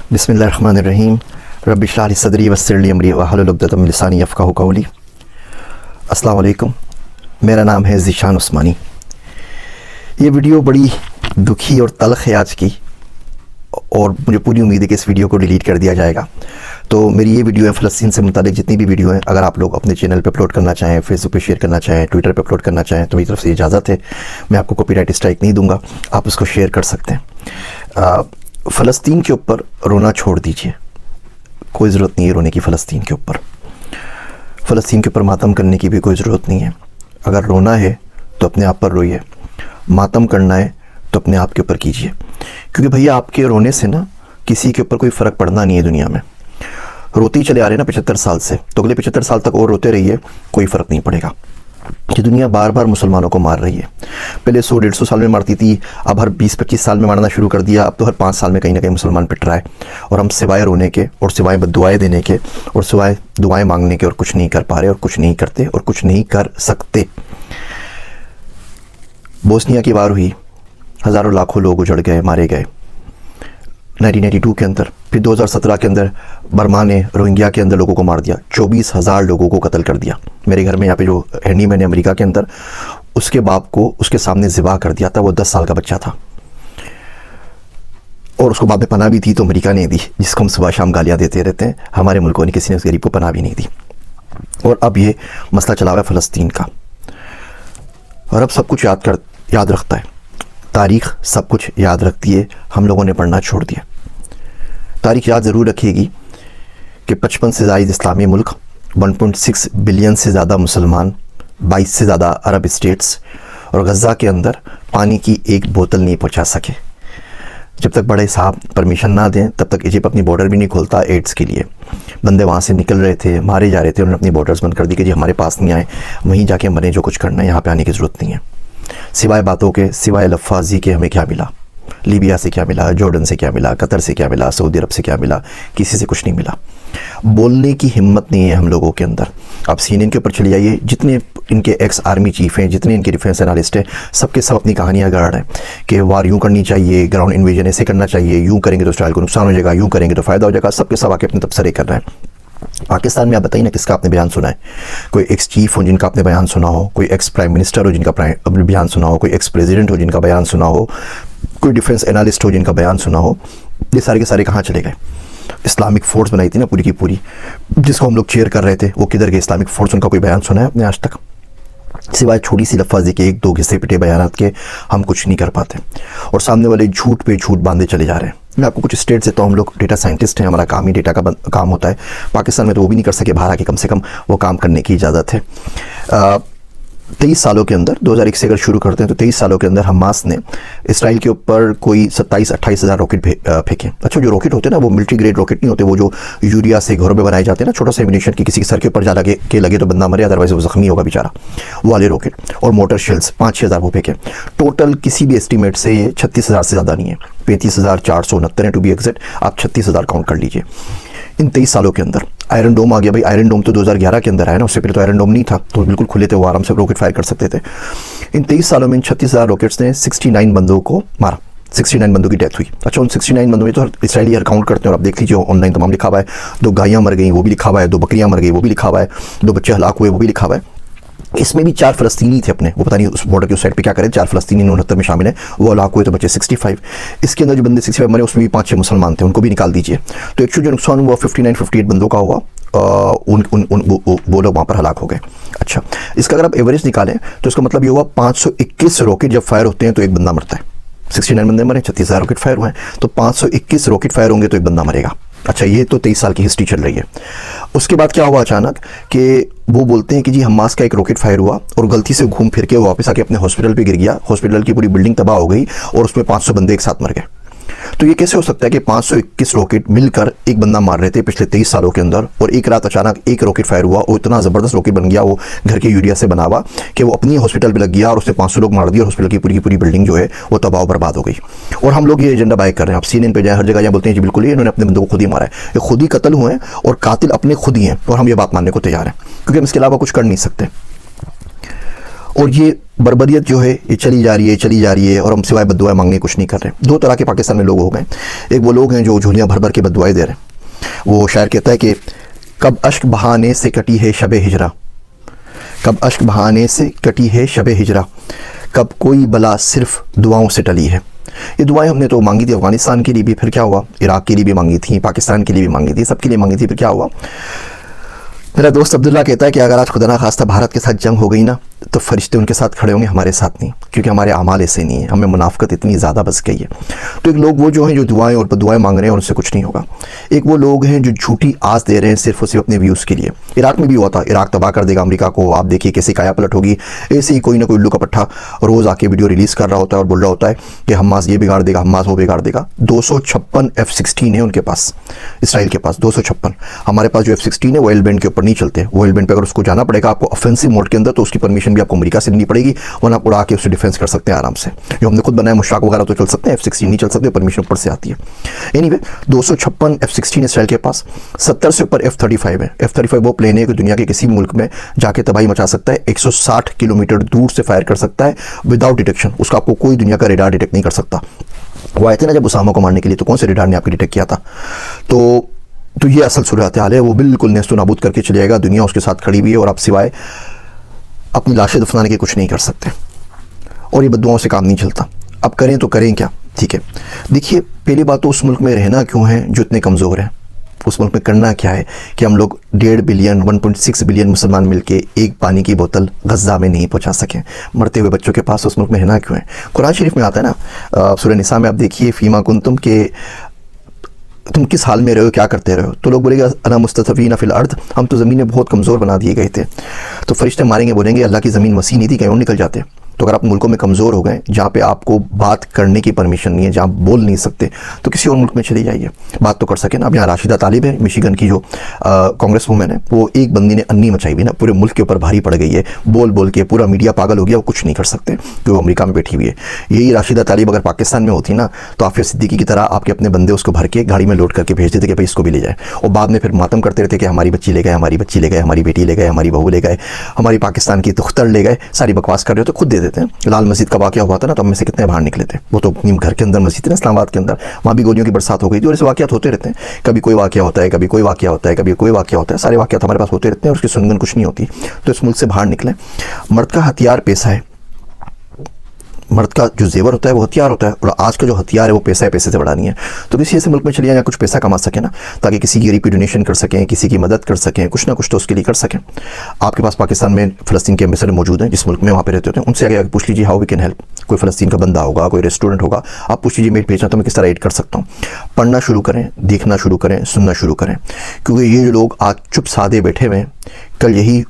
बिस्मिल्लाहिर्रहमानिर्रहीम रब्बि इश्रह ली सदरी वयस्सिर ली अमरी वहलुल उक़दतम मिन लिसानी यफ़क़हू क़ौली। अस्सलाम वालेकुम, मेरा नाम है ज़ीशान उस्मानी। ये वीडियो बड़ी दुखी और तल्ख़ है आज की, और मुझे पूरी उम्मीद है कि इस वीडियो को डिलीट कर दिया जाएगा। तो मेरी ये वीडियो है फ़लस्तीन से मुतालिक जितनी भी वीडियो हैं, अगर आप लोग अपने चैनल पे अपलोड करना चाहें, फेसबुक पे शेयर करना चाहें, ट्विटर पे अपलोड करना चाहें, तो मेरी तरफ से इजाज़त है। मैं आपको कॉपीराइट स्ट्राइक नहीं दूंगा, आप उसको शेयर कर सकते हैं। फ़लस्तीन के ऊपर रोना छोड़ दीजिए, कोई ज़रूरत नहीं है रोने की। फ़लस्तीन के ऊपर मातम करने की भी कोई ज़रूरत नहीं है। अगर रोना है तो अपने आप पर रोइए, मातम करना है तो अपने आप के ऊपर कीजिए, क्योंकि भैया आपके रोने से ना किसी के ऊपर कोई फ़र्क पड़ना नहीं है दुनिया में। रोते ही चले आ रहे हैं ना 75 साल से, तो अगले 75 साल तक और रोते रहिए, कोई फ़र्क नहीं पड़ेगा। कि दुनिया बार बार मुसलमानों को मार रही है। पहले 100-150 साल में मारती थी, अब हर 20-25 साल में मारना शुरू कर दिया। अब तो हर 5 साल में कहीं ना कहीं मुसलमान पिट रहा है, और हम सिवाय रोने के और सिवाय बद्दुआएं देने के और सिवाय दुआएं मांगने के और कुछ नहीं कर पा रहे, और कुछ नहीं करते और कुछ नहीं कर सकते। बोस्निया की वार हुई, हज़ारों लाखों लोग उजड़ गए, मारे गए 1992 के अंदर। फिर 2017 के अंदर बर्मा ने रोहिंग्या के अंदर लोगों को मार दिया, 24,000 लोगों को कत्ल कर दिया। मेरे घर में यहाँ पे जो हैंडी मैन है अमेरिका के अंदर, उसके बाप को उसके सामने ज़िबा कर दिया था। वो 10 साल का बच्चा था, और उसको बाद में पनाह भी थी तो अमेरिका ने दी, जिसको हम सुबह शाम गालियाँ देते रहते हैं। हमारे मुल्कों ने, किसी ने उस गरीब को पनाह भी नहीं दी। और अब ये मसला चला हुआ है फ़लस्तीन का, और अब सब कुछ याद रखता है। तारीख़ सब कुछ याद रखती है, हम लोगों ने पढ़ना छोड़ दिया। तारीख़ याद ज़रूर रखेगी कि 55 से ज़ायद इस्लामी मुल्क, 1.6 बिलियन से ज़्यादा मुसलमान, 22 से ज़्यादा अरब स्टेट्स, और गज़ा के अंदर पानी की एक बोतल नहीं पहुंचा सके। जब तक बड़े साहब परमिशन ना दें तब तक इजिप्ट अपनी बॉर्डर भी नहीं खोलता एड्स के लिए। बंदे वहाँ से निकल रहे थे, मारे जा रहे थे, उन्होंने अपनी बॉर्डर्स बंद कर दी कि जी हमारे पास नहीं आए, वहीं जाके मरें, जो कुछ करना है, यहाँ पर आने की ज़रूरत नहीं है। सिवाय बातों के, सिवाय लफ्फ़ाज़ी के हमें क्या मिला? लीबिया से क्या मिला? जॉर्डन से क्या मिला? कतर से क्या मिला? सऊदी अरब से क्या मिला? किसी से कुछ नहीं मिला। बोलने की हिम्मत नहीं है हम लोगों के अंदर। आप CNN के ऊपर चले जाइए, जितने इनके एक्स आर्मी चीफ हैं, जितने इनके डिफेंस एनालिस्ट हैं, सबके सब अपनी कहानियाँ गढ़ रहे हैं कि वार यूँ करनी चाहिए, ग्राउंड इन्वेजन ऐसे करना चाहिए, यूँ करेंगे तो इसराइल को नुकसान हो जाएगा, यूँ करेंगे तो फ़ायदा हो जाएगा। सबके सब आके अपने तबसरे कर रहे हैं। पाकिस्तान में आप बताइए ना, किसका आपने बयान सुना है? कोई एक्स चीफ हो जिनका आपने बयान सुना हो, कोई एक्स प्राइम मिनिस्टर हो जिनका बयान सुना हो, कोई एक्स प्रेसिडेंट हो जिनका बयान सुना हो, कोई डिफेंस एनालिस्ट हो जिनका बयान सुना हो? ये सारे के सारे कहाँ चले गए? इस्लामिक फोर्स बनाई थी ना पूरी की पूरी, जिसको हम लोग चेयर कर रहे थे, वो किधर गए? इस्लामिक फोर्स, उनका कोई बयान सुना है आपने आज तक? सिवाय छोटी सी लफ्ज़ी के, 1-2 घिसे पिटे बयानात के, हम कुछ नहीं कर पाते। और सामने वाले झूठ पे झूठ बांधे चले जा रहे हैं। मैं आपको कुछ स्टेट से, तो हम लोग डेटा साइंटिस्ट हैं, हमारा काम ही डेटा का काम होता है। पाकिस्तान में तो वो भी नहीं कर सके, बाहर आके कम से कम वो काम करने की इजाज़त है। 23 सालों के अंदर, 2001 से अगर शुरू करते हैं तो 23 सालों के अंदर हमास ने इसराइल के ऊपर कोई 27-28 हज़ार रॉकेट फेंके। अच्छा, जो रॉकेट होते हैं ना, वो मिलिट्री ग्रेड रॉकेट नहीं होते, वो जो यूरिया से घरों में बनाए जाते हैं ना, छोटा सा एम्यूनिशन की किसी के सर के ऊपर जा लगे तो बंदा मरे, अदरवाइज वो ज़ख्मी होगा बेचारा, वो वाले रॉकेट। और मोटर शेल्स 5-6 हज़ार वो फेंके। टोटल किसी भी एस्टीमेट से ये 36,000 से ज़्यादा नहीं है, 35,469 है टू बी एग्जैक्ट। आप 36,000 काउंट कर लीजिए इन 23 सालों के अंदर। आयरन डोम आ गया भाई, आयरन डोम तो 2011 के अंदर आया ना, उससे पहले तो आयरन डोम नहीं था, तो बिल्कुल खुले थे, वो आराम से रॉकेट फायर कर सकते थे। इन 23 सालों में इन 36,000 रॉकेट्स ने 69 बंदों को मारा, 69 बंदों की डेथ हुई। अच्छा, उन 69 बंदों में तो इसराइली हर काउंट करते हैं, और आप देख लीजिए ऑनलाइन तमाम लिखा हुआ है। 2 गायें मर गई वो भी लिखा हुआ है, 2 बकरियां मर गई वो भी लिखा हुआ है, 2 बच्चे हलाक हुए वो भी लिखा हुआ है। इसमें भी 4 फ़लस्तीनी थे अपने, वो पता नहीं उस बॉर्डर के उस साइड पे क्या करें। 4 फ़लस्तीनी 69 में शामिल है, वो हलाक हुए तो बच्चे 65। इसके अंदर जो बंदे 65 मरे, उसमें भी 5-6 मुसलमान थे, उनको भी निकाल दीजिए। तो एक्चुअली जो नुकसान हुआ 59-58 बंदों का हुआ, वो लोग वहाँ पर हलाक हो गए। अच्छा, इसका अगर आप एवरेज निकालें तो इसका मतलब ये हुआ 521 रॉकेट जब फायर होते हैं तो एक बंदा मरता है। 69 बंदे मरे, 36,000 रॉकेट फायर हुए हैं, तो 521 रॉकेट फायर होंगे तो एक बंदा मरेगा। अच्छा, ये तो 23 साल की हिस्ट्री चल रही है। उसके बाद क्या हुआ अचानक कि वो बोलते हैं कि जी हमास का एक रॉकेट फायर हुआ और गलती से घूम फिर के वापस आके अपने हॉस्पिटल पे गिर गया, हॉस्पिटल की पूरी बिल्डिंग तबाह हो गई, और उसमें 500 बंदे एक साथ मर गए। तो ये कैसे हो सकता है कि 521 रॉकेट मिलकर एक बंदा मार रहे थे पिछले 23 सालों के अंदर, और एक रात अचानक एक रॉकेट फायर हुआ, और इतना ज़बरदस्त रॉकेट बन गया वो घर के यूरिया से बना हुआ कि वो अपनी हॉस्पिटल पे लग गया, और उसने 500 लोग मार दिए, और हॉस्पिटल की पूरी बिल्डिंग जो है वो तबाह बर्बाद हो गई। और हम लोग ये एजेंडा बाय कर रहे हैं। आप CNN पे जाए, हर जगह बोलते हैं जी बिल्कुल इन्होंने अपने बंदों को खुद ही मारा है, ये खुद ही कत्ल हुए हैं, और कातिल अपने खुद ही हैं, और हम ये बात मानने को तैयार हैं, क्योंकि हम इसके अलावा कुछ कर नहीं सकते। और ये बर्बरियत जो है ये चली जा रही है और हम सिवाय बद्दुआएं मांगने कुछ नहीं कर रहे। दो तरह के पाकिस्तान में लोग हो गए। एक वो लोग हैं जो झोलियाँ भर भर के बद्दुआएं दे रहे हैं। वो शायर कहता है कि कब अश्क बहाने से कटी है शब हिजरा, कब अश्क बहाने से कटी है शब हिजरा, कब कोई बला सिर्फ दुआओं से टली है। ये दुआएं हमने तो मांगी थी अफगानिस्तान के लिए भी, फिर क्या हुआ, इराक के लिए भी मांगी थी, पाकिस्तान के लिए भी मांगी थी, सबके लिए मांगी थी, फिर क्या हुआ। मेरा दोस्त अब्दुल्ला कहता है कि अगर आज खुदा ना खास्ता भारत के साथ जंग हो गई ना तो फरिश्ते उनके साथ खड़े होंगे, हमारे साथ नहीं, क्योंकि हमारे अमाल ऐसे नहीं है, हमें मुनाफकत इतनी ज़्यादा बस गई है। तो एक लोग वो जो हैं जो दुआएं और बदुआएं मांग रहे हैं और उनसे कुछ नहीं होगा। एक वो लोग हैं जो झूठी आस दे रहे हैं सिर्फ और सिर्फ अपने व्यूज़ के लिए। इराक में भी हुआ था, इराक तबाह कर देगा अमेरिका को, आप देखिए कैसे काया पलट होगी। ऐसे ही कोई ना कोई उल्लू का पट्टा रोज़ आके वीडियो रिलीज़ कर रहा होता है और बोल रहा होता है कि हमास ये बिगाड़ देगा, हमास वो बिगाड़ देगा। 256 F-16 है उनके पास, इसराइल के पास 256। हमारे पास जो F-16 है वो एल बैंड के ऊपर नहीं चलते। वो एल बैंड पे अगर उसको जाना पड़ेगा आपको ऑफेंसिव मोड के अंदर, तो उसकी परमिशन भी आपको अमेरिका से लेनी पड़ेगी, वरना आप उड़ा के उससे डिफेंस कर सकते हैं आराम से। जो हमने खुद बनाया मुश्ताक वगैरह तो चल सकते हैं, F-16 नहीं चल सकते, परमिशन ऊपर से आती है। एनीवे 256 F-16 इसराइल के पास, 70 से ऊपर F-35 है। F-35 वो प्लेन है कि दुनिया के किसी भी मुल्क में जाके तबाही मचा सकता है, 160 किलोमीटर दूर से फायर कर सकता है विदाउट डिटेक्शन। उसका आपको कोई दुनिया का रेडार डिटेक्ट नहीं कर सकता। वो आए थे ना जब उसामा को मारने के लिए, तो कौन से रेडार ने आपको डिटेक्ट किया था? तो ये असल सूरत हाल है। वो बिल्कुल नेस्तो नाबूद करके चले जाएगा, दुनिया उसके साथ खड़ी हुई है और आप सिवाय अपनी लाशें दफनाने के कुछ नहीं कर सकते। और ये बद्दुआओं से काम नहीं चलता। अब करें तो करें क्या? ठीक है, देखिए पहली बात तो उस मुल्क में रहना क्यों है जो इतने कमज़ोर हैं? उस मुल्क में करना क्या है कि हम लोग 1.5 बिलियन 1.6 बिलियन मुसलमान मिलके एक पानी की बोतल गज़ा में नहीं पहुंचा सकें? मरते हुए बच्चों के पास उस मुल्क में रहना क्यों है? कुरान शरीफ में आता है ना, सूरह निसा में आप देखिए, फीमा कुंतुम के तुम किस हाल में रहे हो, क्या करते रहे हो? तो लोग बोलेंगे अना मुस्तफ़ीना फिल अर्द, हम तो ज़मीन में बहुत कमज़ोर बना दिए गए थे। तो फरिश्ते मारेंगे, बोलेंगे अल्लाह की ज़मीन वसी नहीं थी, कहीं और निकल जाते। तो अगर आप मुल्कों में कमज़ोर हो गए जहाँ पे आपको बात करने की परमिशन नहीं है, जहाँ बोल नहीं सकते, तो किसी और मुल्क में चले जाइए, बात तो कर सकें ना। अब यहाँ राशिदा तालिब है, मिशिगन की जो कांग्रेस वूमेन है, वो एक बंदी ने अन्नी मचाई हुई ना, पूरे मुल्क के ऊपर भारी पड़ गई है, बोल बोल के पूरा मीडिया पागल हो गया, वो कुछ नहीं कर सकते क्योंकि वो अमेरिका में बैठी हुई है। यही राशिदा तालिब अगर पाकिस्तान में होती ना तो आफिया सिद्दीकी की तरह आपके अपने बंदे उसको भर के गाड़ी में लोड करके भेज देते कि भाई इसको भी ले जाए, और बाद में फिर मातम करते रहते कि हमारी बच्ची ले गए, हमारी बच्ची ले गए, हमारी बेटी ले गए, हमारी बहू ले गए, हमारी पाकिस्तान की तुख्तर ले गए, सारी बकवास कर रहे हो तो खुद दे देते हैं। लाल मस्जिद का वाक़या हुआ था ना, तो हम में से कितने बाहर निकले थे? वो तो अपनी घर के अंदर मस्जिद है ना, इस्लामाबाद के अंदर, वहाँ भी गोलियों की बरसात हो गई थी। और ऐसे वाक़यात होते रहते हैं, कभी कोई वाक़या होता है, कभी कोई वाक़या होता है, कभी कोई वाक़या होता है, सारे वाक़यात हमारे पास होते रहते हैं और उसकी सुनगन कुछ नहीं होती। तो इस मुल्क से बाहर निकले। मर्द का हथियार पैसा है, मर्द का जो जेवर होता है वो हथियार होता है, और आज का जो हथियार है वो पैसा है, पैसे से बड़ा नहीं है। तो किसी ऐसे मुल्क में चलिए जहाँ कुछ पैसा कमा सके ना, ताकि किसी गरीब की डोनेशन कर सकें, किसी की मदद कर सकें, कुछ ना कुछ तो उसके लिए कर सकें। आपके पास पाकिस्तान में फ़लस्तीन के एम्बेसडर मौजूद हैं, जिस मुल्क में वहाँ पे रहते होते हैं, उनसे आगे पूछ लीजिए हाउ वी कैन हेल्प। कोई फ़लस्तीन का बंदा होगा, कोई रेस्टोरेंट होगा, आप पूछ लीजिए मेट भेजना तो मैं किस तरह एड कर सकता हूँ। पढ़ना शुरू करें, देखना शुरू करें, सुनना शुरू करें, क्योंकि ये जो लोग आज चुप सादे बैठे हुए हैं, कल यही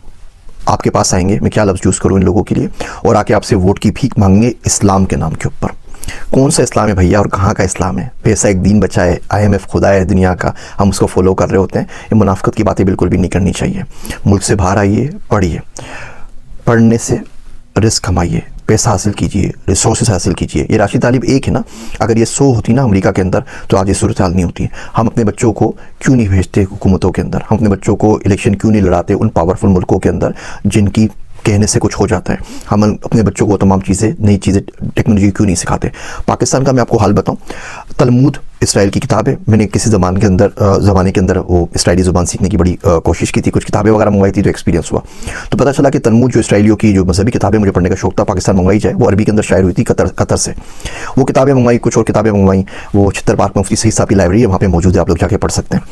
आपके पास आएंगे, मैं क्या लफ्ज़ यूज़ करूँ इन लोगों के लिए, और आके आपसे वोट की भीख मांगेंगे इस्लाम के नाम के ऊपर। कौन सा इस्लाम है भैया और कहाँ का इस्लाम है? पैसा एक दीन बचाए, IMF खुदा है दुनिया का, हम उसको फॉलो कर रहे होते हैं। ये मुनाफिकत की बातें बिल्कुल भी नहीं करनी चाहिए। मुल्क से बाहर आइए, पढ़िए, पढ़ने से रिस्क कमाइए, पैसा हासिल कीजिए, रिसोर्सेज हासिल कीजिए। ये राशिद तालिब एक है ना, अगर ये 100 होती ना अमेरिका के अंदर तो आज ये सूरत हाल नहीं होती। हम अपने बच्चों को क्यों नहीं भेजते हुकूमतों के अंदर? हम अपने बच्चों को इलेक्शन क्यों नहीं लड़ाते उन पावरफुल मुल्कों के अंदर जिनकी कहने से कुछ हो जाता है? हम अपने बच्चों को तमाम चीज़ें, नई चीज़ें, टेक्नोलॉजी क्यों नहीं सिखाते? पाकिस्तान का मैं आपको हाल बताऊं, तलमूद इसराइल की किताब है। मैंने किसी ज़माने के अंदर वो इसराइली ज़ुबान सीखने की बड़ी कोशिश की थी, कुछ किताबें वगैरह मंगवाई थी, तो एक्सपीरियंस हुआ। तो पता चला कि तलमूद जो इसराइलियों की जो मजहबी किताबें मुझे पढ़ने का शौक था, पाकिस्तान मंगवाई जाए, वो अरबी के अंदर शायर हुई थी कतर से। वो किताबें मंगवाई, कुछ और किताबें मंगवाई, वो छितर पार्क में मुफ्ती सईद साहब की लाइब्रेरी है, वहाँ पर मौजूद है, आप लोग जाके पढ़ सकते हैं।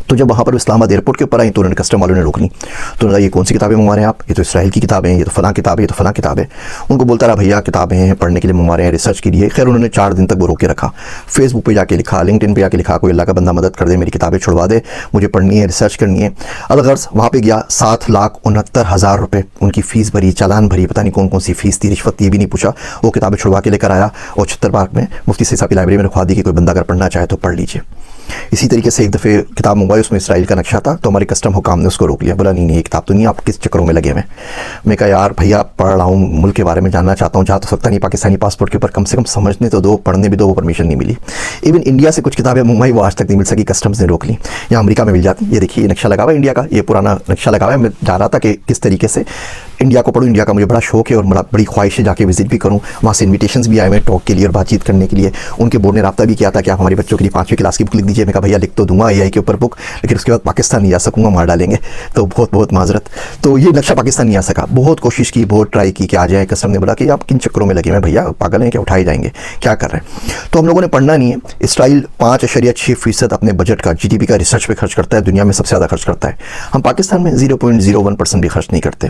तो जब वहाँ पर इस्लामाबाद एयरपोर्ट के ऊपर आई तो उन्होंने कस्टम वालों ने रोक ली। तो उन्होंने ये कौन सी किताबें मंगवा रहे हैं आप? ये तो इसराइल की किताबें हैं, ये तो फलां किताब है, ये तो फलां किताब है। उनको बोलता रहा भैया किताबें हैं, पढ़ने के लिए मंगवा रहे हैं, रिसर्च के लिए। खैर उन्होंने 4 दिन तक वो रोक के रखा। फेसबुक पे जाके लिखा, लिंक्डइन पे जाके लिखा, कोई अल्लाह का बंदा मदद कर दे, मेरी किताबें छुड़वा दे, मुझे पढ़नी है, रिसर्च करनी है। अलगर्ज वहाँ पे गया, 7,69,000 रुपये उनकी फ़ीस भरी, चालान भरी, पता नहीं कौन कौन सी फ़ीस थी, रिश्वत ये भी नहीं पूछा। वो किताबें छुड़वा के लेकर आया और छितर पार्क में मुफ्ती सईद साहब की लाइब्रेरी में रखवा दी कि कोई बंदा अगर पढ़ना चाहे तो पढ़ लीजिए। इसी तरीके से एक दफ़े किताब मंगवाई, उसमें इसराइल का नक्शा था, तो हमारे कस्टम हुकाम ने उसको रोक लिया। बोला नहीं ये किताब तो नहीं, आप किस चक्करों में लगे हुए? मैं कहा यार भैया पढ़ रहा हूँ, मुल्क के बारे में जानना चाहता हूँ, जा तो सकता नहीं, पाकिस्तानी पासपोर्ट के ऊपर कम से कम समझने तो दो, पढ़ने भी दो, वो परमिशन नहीं मिली। इवन इंडिया से कुछ किताबें मंगवाई, वो आज तक नहीं मिल सकी, कस्टम्स ने रोक ली। यहाँ अमेरिका में मिल जाती। ये देखिए ये नक्शा लगा हुआ है इंडिया का, ये पुराना नक्शा लगा हुआ है। मैं जा रहा था कि किस तरीके से इंडिया को पढ़ूँ, इंडिया का मुझे बड़ा शौक है और बड़ा बड़ी ख्वाहिश है जाके विजिट भी करूँ। वहाँ से इन्विटेशंस भी आए हुए टॉक के लिए और बातचीत करने के लिए। उनके बोर्ड ने रब्ता भी किया था कि आप हमारे बच्चों के लिए 5वीं क्लास की बुक लिख दीजिए। मैं कहा भैया लिख तो दूंगा AI के ऊपर बुक, लेकिन उसके बाद पाकिस्तान नहीं जा सकूँगा, मार डालेंगे, तो बहुत बहुत माजरत। तो ये नक्शा पाकिस्तान नहीं आ सका, बहुत कोशिश की, बहुत ट्राई की कि आ जाए। कस्टम ने बोला कि आप किन चक्करों में लगे हैं भैया, पागल हैं क्या, उठाए जाएंगे, क्या कर रहे हैं। तो हम लोगों ने पढ़ना नहीं है। इसराइल 5.6% अपने बजट का GDP का रिसर्च पे खर्च करता है, दुनिया में सबसे ज़्यादा खर्च करता है। हम पाकिस्तान में 0.01% भी खर्च नहीं करते,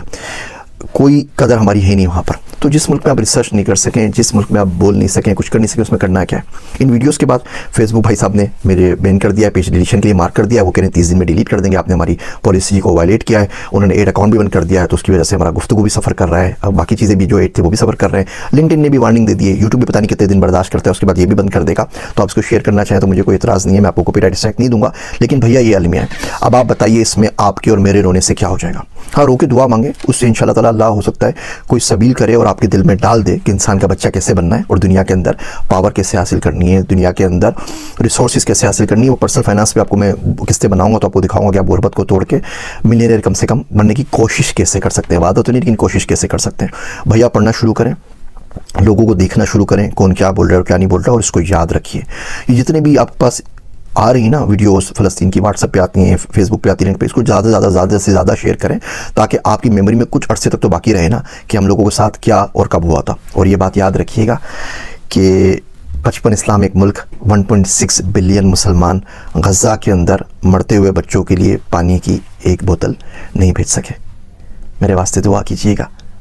कोई कदर हमारी है नहीं वहाँ पर। तो जिस मुल्क में आप रिसर्च नहीं कर सकें, जिस मुल्क में आप बोल नहीं सकें, कुछ कर नहीं सकें, उसमें करना क्या है। इन वीडियोस के बाद फेसबुक भाई साहब ने मेरे बैन कर दिया है, पेज डिलीशन के लिए मार्क कर दिया है। वो कह रहे हैं 30 दिन में डिलीट कर देंगे, आपने हमारी पॉलिसी को वायलेट किया है। उन्होंने एड अकाउंट भी बंद कर दिया है, तो उसकी वजह से हमारा गुफ्तगू भी सफ़र कर रहा है। अब बाकी चीज़ें भी जो एड थे वो भी सफ़र कर रहे हैं। लिंक्डइन ने भी वार्निंग दे दी है, यूट्यूब भी पता नहीं कितने दिन बर्दाश्त करता है, उसके बाद ये भी बंद कर देगा। तो आप इसको शेयर करना चाहें तो मुझे कोई एतराज़ नहीं है, मैं आपको कॉपीराइट स्ट्राइक नहीं दूंगा। लेकिन भैया ये अलमिया है। अब आप बताइए इसमें आपके और मेरे रोने से क्या हो जाएगा। हाँ, रो के दुआ मांगे, उससे इंशाल्लाह ताला अल्लाह हो सकता है कोई सबील करे और आपके दिल में डाल दे कि इंसान का बच्चा कैसे बनना है और दुनिया के अंदर पावर कैसे हासिल करनी है, दुनिया के अंदर रिसोर्सेज कैसे हासिल करनी है। वो पर्सनल फाइनेंस पे आपको मैं किस्तें बनाऊंगा तो आपको दिखाऊंगा कि आप गुर्बत को तोड़ के मिलियनेयर कम से कम बनने की कोशिश कैसे कर सकते हैं। वादा तो नहीं, लेकिन कोशिश कैसे कर सकते हैं। भैया पढ़ना शुरू करें, लोगों को देखना शुरू करें, कौन क्या बोल रहा है और क्या नहीं बोल रहा है, और इसको याद रखिए। ये जितने भी आपके पास आ रही ना वीडियोस फ़लस्तीन की, व्हाट्सएप पे आती हैं, फेसबुक पे आती हैं, पे इसको ज़्यादा से ज़्यादा शेयर करें, ताकि आपकी मेमोरी में कुछ अरसे तक तो बाकी रहे ना कि हम लोगों के साथ क्या और कब हुआ था। और ये बात याद रखिएगा कि 55 इस्लामिक मुल्क, 1.6 बिलियन मुसलमान गज़ा के अंदर मरते हुए बच्चों के लिए पानी की एक बोतल नहीं भेज सके। मेरे वास्ते दुआ कीजिएगा।